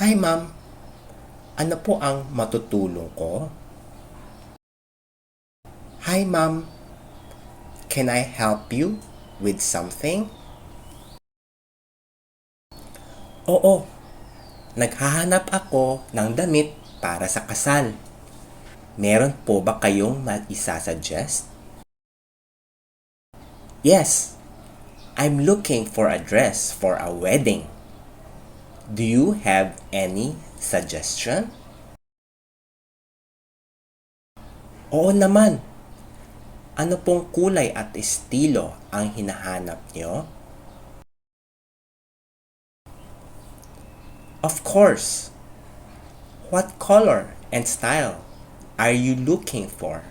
Hi ma'am, ano po ang matutulong ko? Hi ma'am, can I help you with something? Oo, naghahanap ako ng damit para sa kasal. Meron po ba kayong maisasuggest? Yes, I'm looking for a dress for a wedding. Do you have any suggestion? Oo naman. Ano pong kulay at estilo ang hinahanap nyo? Of course. What color and style are you looking for?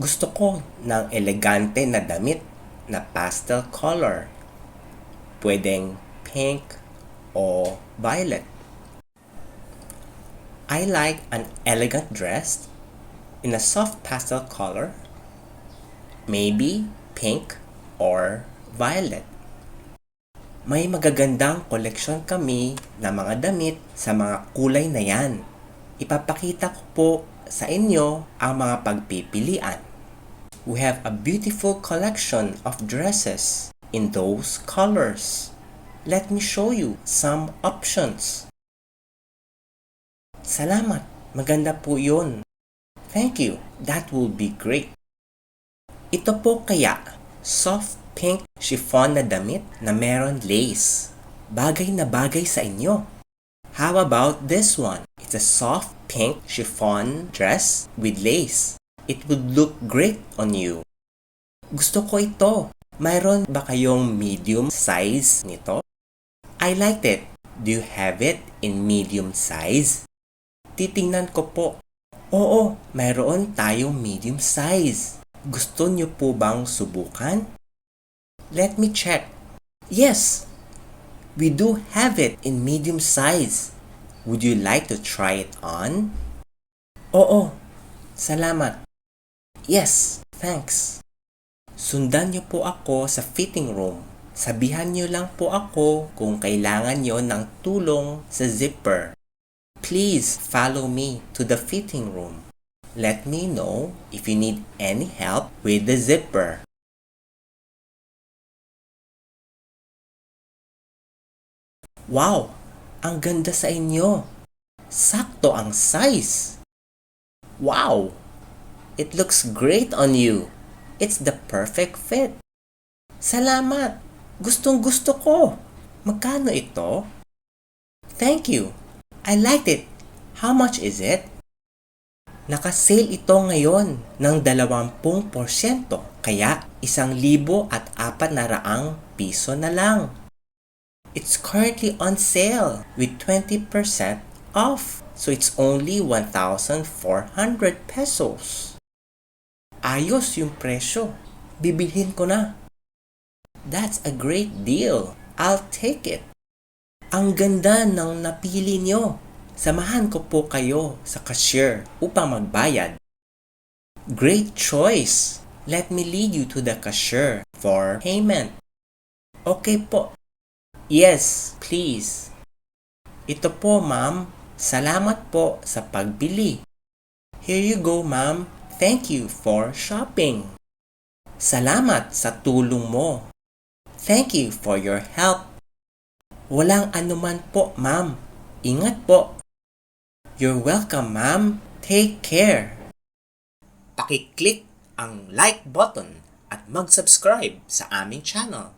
Gusto ko ng elegante na damit na pastel color. Pwedeng pink o violet. I like an elegant dress in a soft pastel color, maybe pink or violet. May magagandang koleksyon kami ng mga damit sa mga kulay na yan. Ipapakita ko po sa inyo ang mga pagpipilian. We have a beautiful collection of dresses in those colors. Let me show you some options. Salamat, maganda po yun. Thank you, that will be great. Ito po kaya, soft pink chiffon na damit na meron lace. Bagay na bagay sa inyo. How about this one? It's a soft pink chiffon dress with lace. It would look great on you. Gusto ko ito. Mayroon ba kayong medium size nito? I liked it. Do you have it in medium size? Titingnan ko po. Oo, mayroon tayong medium size. Gusto niyo po bang subukan? Let me check. Yes, we do have it in medium size. Would you like to try it on? Oo, salamat. Yes, thanks. Sundan niyo po ako sa fitting room. Sabihan niyo lang po ako kung kailangan niyo ng tulong sa zipper. Please follow me to the fitting room. Let me know if you need any help with the zipper. Wow! Ang ganda sa inyo! Sakto ang size! Wow! It looks great on you! It's the perfect fit! Salamat! Gustong gusto ko! Magkano ito? Thank you! I liked it! How much is it? Naka-sale ito ngayon ng 20%, kaya 1,400 piso na lang. It's currently on sale with 20% off, so it's only 1,400 pesos. Ayos yung presyo. Bibilhin ko na. That's a great deal. I'll take it. Ang ganda ng napili nyo. Samahan ko po kayo sa cashier upang magbayad. Great choice! Let me lead you to the cashier for payment. Okay po. Yes, please. Ito po, ma'am. Salamat po sa pagbili. Here you go, ma'am. Thank you for shopping. Salamat sa tulong mo. Thank you for your help. Walang anuman po, ma'am. Ingat po. You're welcome, ma'am. Take care. Paki-click ang like button at mag-subscribe sa aming channel.